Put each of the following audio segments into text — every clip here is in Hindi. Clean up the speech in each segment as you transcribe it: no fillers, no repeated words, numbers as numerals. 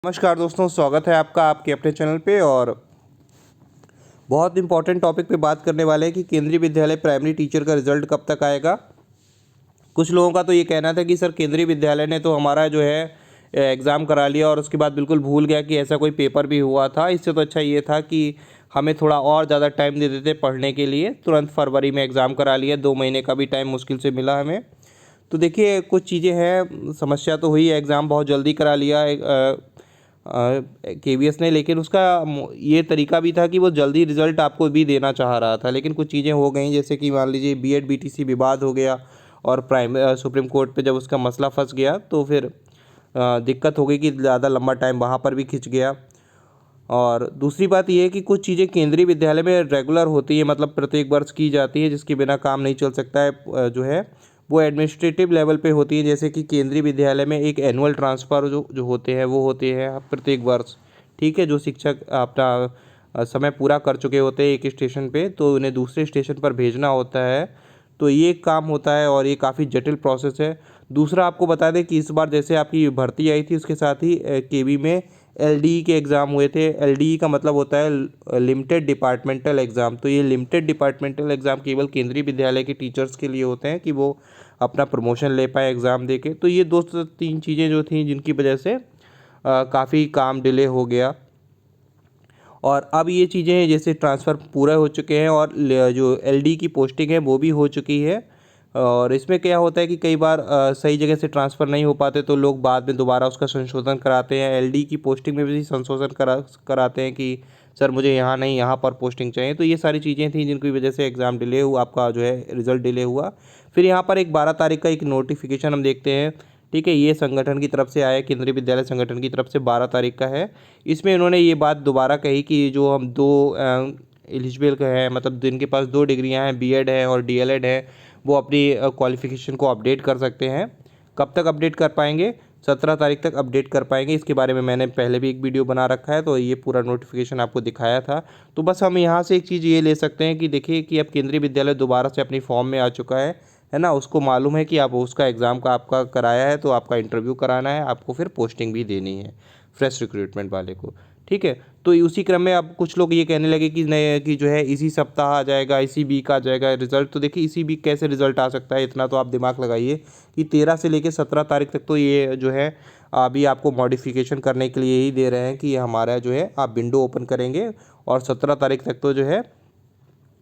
नमस्कार दोस्तों, स्वागत है आपका आपके अपने चैनल पे। और बहुत इंपॉर्टेंट टॉपिक पे बात करने वाले हैं कि केंद्रीय विद्यालय प्राइमरी टीचर का रिजल्ट कब तक आएगा। कुछ लोगों का तो ये कहना था कि सर केंद्रीय विद्यालय ने तो हमारा जो है एग्ज़ाम करा लिया और उसके बाद बिल्कुल भूल गया कि ऐसा कोई पेपर भी हुआ था। इससे तो अच्छा ये था कि हमें थोड़ा और ज़्यादा टाइम दे देते पढ़ने के लिए। तुरंत फरवरी में एग्ज़ाम करा लिया, 2 महीने का भी टाइम मुश्किल से मिला हमें। तो देखिए कुछ चीज़ें हैं, समस्या तो हुई, एग्ज़ाम बहुत जल्दी करा लिया केवीएस ने, लेकिन उसका ये तरीका भी था कि वो जल्दी रिज़ल्ट आपको भी देना चाह रहा था। लेकिन कुछ चीज़ें हो गई, जैसे कि मान लीजिए बीएड बीटीसी विवाद हो गया और सुप्रीम कोर्ट पे जब उसका मसला फंस गया तो फिर दिक्कत हो गई कि ज़्यादा लंबा टाइम वहाँ पर भी खिंच गया। और दूसरी बात ये है कि कुछ चीज़ें केंद्रीय विद्यालय में रेगुलर होती है, मतलब प्रत्येक वर्ष की जाती है, जिसके बिना काम नहीं चल सकता है। जो है वो एडमिनिस्ट्रेटिव लेवल पे होती है। जैसे कि केंद्रीय विद्यालय में एक एनुअल ट्रांसफ़र जो जो होते हैं वो होते हैं प्रत्येक वर्ष। ठीक है, जो शिक्षक अपना समय पूरा कर चुके होते हैं एक स्टेशन पे, तो उन्हें दूसरे स्टेशन पर भेजना होता है। तो ये एक काम होता है और ये काफ़ी जटिल प्रोसेस है। दूसरा आपको बता दें कि इस बार जैसे आपकी भर्ती आई थी, उसके साथ ही केवी में एलडीई के एग्ज़ाम हुए थे। एलडीई का मतलब होता है लिमिटेड डिपार्टमेंटल एग्ज़ाम। तो ये लिमिटेड डिपार्टमेंटल एग्ज़ाम केवल केंद्रीय विद्यालय के टीचर्स के लिए होते हैं कि वो अपना प्रमोशन ले पाए एग्ज़ाम दे के। तो ये 2 से 3 चीज़ें जो थी जिनकी वजह से काफ़ी काम डिले हो गया। और अब ये चीज़ें हैं, जैसे ट्रांसफ़र पूरा हो चुके हैं और जो एलडी की पोस्टिंग है वो भी हो चुकी है। और इसमें क्या होता है कि कई बार सही जगह से ट्रांसफ़र नहीं हो पाते तो लोग बाद में दोबारा उसका संशोधन कराते हैं। एलडी की पोस्टिंग में भी संशोधन कराते हैं कि सर मुझे यहाँ नहीं, यहाँ पर पोस्टिंग चाहिए। तो ये सारी चीज़ें थी जिनकी वजह से एग्ज़ाम डिले हुआ, आपका जो है रिज़ल्ट डिले हुआ। फिर यहाँ पर एक 12 तारीख का एक नोटिफिकेशन हम देखते हैं। ठीक है, ये संगठन की तरफ से आया, केंद्रीय विद्यालय संगठन की तरफ से 12 तारीख का है। इसमें इन्होंने ये बात दोबारा कही कि जो हम 2 एलिजिबल का है, मतलब जिनके पास 2 डिग्रियां हैं, बीएड है और डीएलएड है, वो अपनी क्वालिफ़िकेशन को अपडेट कर सकते हैं। कब तक अपडेट कर पाएंगे? 17 तारीख तक अपडेट कर पाएंगे। इसके बारे में मैंने पहले भी एक वीडियो बना रखा है, तो ये पूरा नोटिफिकेशन आपको दिखाया था। तो बस हम यहाँ से एक चीज़ ये ले सकते हैं कि देखिए कि अब केंद्रीय विद्यालय दोबारा से अपनी फॉर्म में आ चुका है ना। उसको मालूम है कि आप उसका एग्ज़ाम का आपका कराया है, तो आपका इंटरव्यू कराना है, आपको फिर पोस्टिंग भी देनी है फ्रेश रिक्रूटमेंट वाले को। ठीक है, तो उसी क्रम में अब कुछ लोग ये कहने लगे कि नहीं, कि जो है इसी सप्ताह आ जाएगा, इसी वीक आ जाएगा रिज़ल्ट। तो देखिए इसी वीक कैसे रिज़ल्ट आ सकता है, इतना तो आप दिमाग लगाइए कि 13 से लेकर 17 तारीख तक तो ये जो है अभी आपको मॉडिफिकेशन करने के लिए ही दे रहे हैं कि हमारा जो है आप विंडो ओपन करेंगे। और 17 तारीख तक तो जो है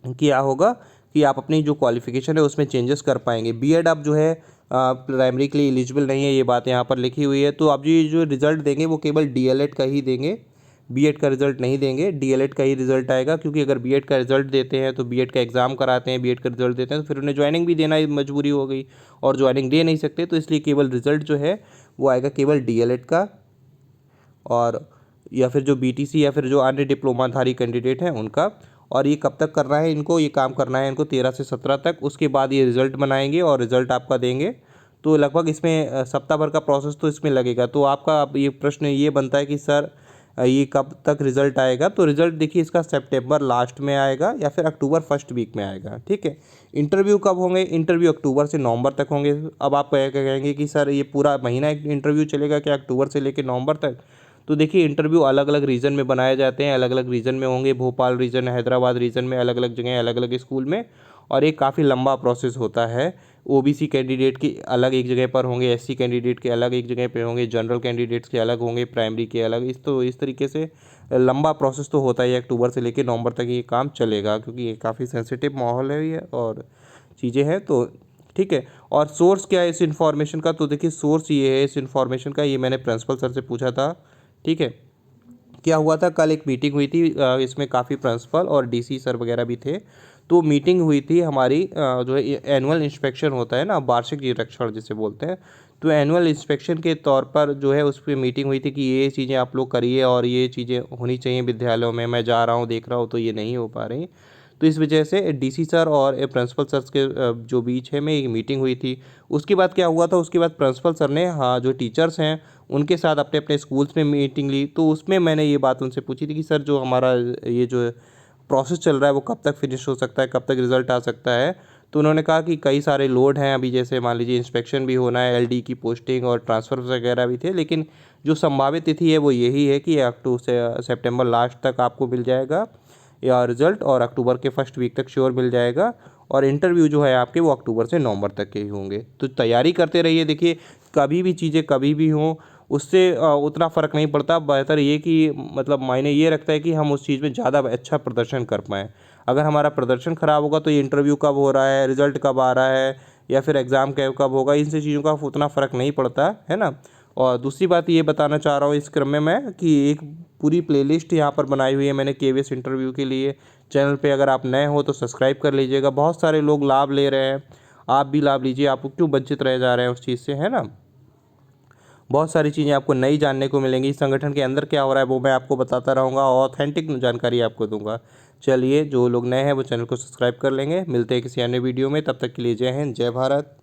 क्या होगा कि आप अपनी जो क्वालिफ़िकेशन है उसमें चेंजेस कर पाएंगे। बीएड आप जो है प्राइमरी के लिए एलिजिबल नहीं है, ये बात यहाँ पर लिखी हुई है। तो आप ये जो रिज़ल्ट देंगे वो केवल डीएलएड का ही देंगे, बीएड का रिज़ल्ट नहीं देंगे। डीएलएड का ही रिज़ल्ट आएगा, क्योंकि अगर बीएड का रिज़ल्ट देते हैं तो बीएड का एग्ज़ाम कराते हैं, बीएड का रिज़ल्ट देते हैं तो फिर उन्हें ज्वाइनिंग भी देना मजबूरी हो गई, और ज्वाइनिंग दे नहीं सकते, तो इसलिए केवल रिज़ल्ट जो है वो आएगा केवल डीएलएड का। और या फिर जो बीटीसी या फिर जो अन्य डिप्लोमाधारी कैंडिडेट हैं उनका। और ये कब तक करना है इनको? ये काम करना है इनको 13 से 17 तक। उसके बाद ये रिज़ल्ट बनाएंगे और रिज़ल्ट आपका देंगे। तो लगभग इसमें सप्ताह भर का प्रोसेस तो इसमें लगेगा। तो आपका अब ये प्रश्न ये बनता है कि सर ये कब तक रिज़ल्ट आएगा? तो रिज़ल्ट देखिए इसका सितंबर लास्ट में आएगा या फिर अक्टूबर फर्स्ट वीक में आएगा। ठीक है, इंटरव्यू कब होंगे? इंटरव्यू अक्टूबर से नवंबर तक होंगे। अब आप क्या कहेंगे कि सर ये पूरा महीना एक इंटरव्यू चलेगा क्या, अक्टूबर से लेकर नवंबर तक? तो देखिए इंटरव्यू अलग अलग रीजन में बनाए जाते हैं, अलग अलग रीजन में होंगे। भोपाल रीजन, हैदराबाद रीजन में, अलग अलग जगह, अलग अलग स्कूल में। और एक काफ़ी लंबा प्रोसेस होता है। ओबीसी कैंडिडेट की अलग एक जगह पर होंगे, एससी कैंडिडेट के अलग एक जगह पे होंगे, जनरल कैंडिडेट्स के अलग होंगे, प्राइमरी के अलग। इस तरीके से लंबा प्रोसेस तो होता ही है। अक्टूबर से लेकर नवंबर तक ये काम चलेगा, क्योंकि ये काफ़ी सेंसिटिव माहौल है ये और चीज़ें हैं। तो ठीक है, और सोर्स क्या है इस इन्फॉर्मेशन का? तो देखिए सोर्स ये है इस इन्फॉर्मेशन का, ये मैंने प्रिंसिपल सर से पूछा था। ठीक है, क्या हुआ था, कल एक मीटिंग हुई थी, इसमें काफ़ी प्रिंसिपल और डीसी सर वगैरह भी थे। तो मीटिंग हुई थी हमारी, जो है एनुअल इंस्पेक्शन होता है ना, वार्षिक निरीक्षण जिसे बोलते हैं। तो एनुअल इंस्पेक्शन के तौर पर जो है उस पर मीटिंग हुई थी कि ये चीज़ें आप लोग करिए और ये चीज़ें होनी चाहिए विद्यालयों में। मैं जा रहा हूँ, देख रहा हूँ, तो ये नहीं हो पा रही। तो इस वजह से डीसी सर और प्रिंसिपल सर के जो बीच है में एक मीटिंग हुई थी। उसके बाद क्या हुआ था, उसके बाद प्रिंसिपल सर ने, हाँ, जो टीचर्स हैं उनके साथ अपने अपने स्कूल्स में मीटिंग ली। तो उसमें मैंने ये बात उनसे पूछी थी कि सर जो हमारा ये जो प्रोसेस चल रहा है वो कब तक फिनिश हो सकता है, कब तक रिज़ल्ट आ सकता है? तो उन्होंने कहा कि कई सारे लोड हैं अभी, जैसे मान लीजिए इंस्पेक्शन भी होना है, एलडी की पोस्टिंग और ट्रांसफ़र वगैरह भी थे, लेकिन जो संभावित तिथि है वो यही है कि अक्टूबर से सितंबर लास्ट तक आपको मिल जाएगा या रिजल्ट, और अक्टूबर के फर्स्ट वीक तक श्योर मिल जाएगा। और इंटरव्यू जो है आपके वो अक्टूबर से नवंबर तक के ही होंगे। तो तैयारी करते रहिए। देखिए कभी भी चीज़ें कभी भी हों उससे उतना फ़र्क नहीं पड़ता। बेहतर ये कि मतलब मायने ये रखता है कि हम उस चीज़ में ज़्यादा अच्छा प्रदर्शन कर पाएँ। अगर हमारा प्रदर्शन ख़राब होगा तो ये इंटरव्यू कब हो रहा है, रिजल्ट कब आ रहा है, या फिर एग्ज़ाम कब होगा, इन सब चीज़ों का उतना फ़र्क नहीं पड़ता है ना। और दूसरी बात ये बताना चाह रहा हूँ इस क्रम में मैं कि एक पूरी प्लेलिस्ट यहाँ पर बनाई हुई है मैंने केवीएस इंटरव्यू के लिए। चैनल पे अगर आप नए हो तो सब्सक्राइब कर लीजिएगा। बहुत सारे लोग लाभ ले रहे हैं, आप भी लाभ लीजिए। आप क्यों वंचित रह जा रहे हैं उस चीज़ से, है ना। बहुत सारी चीज़ें आपको नई जानने को मिलेंगी। इस संगठन के अंदर क्या हो रहा है वो मैं आपको बताता रहूँगा, ऑथेंटिक जानकारी आपको दूंगा। चलिए जो लोग नए हैं वो चैनल को सब्सक्राइब कर लेंगे। मिलते हैं किसी अन्य वीडियो में, तब तक के लिए जय हिंद, जय भारत।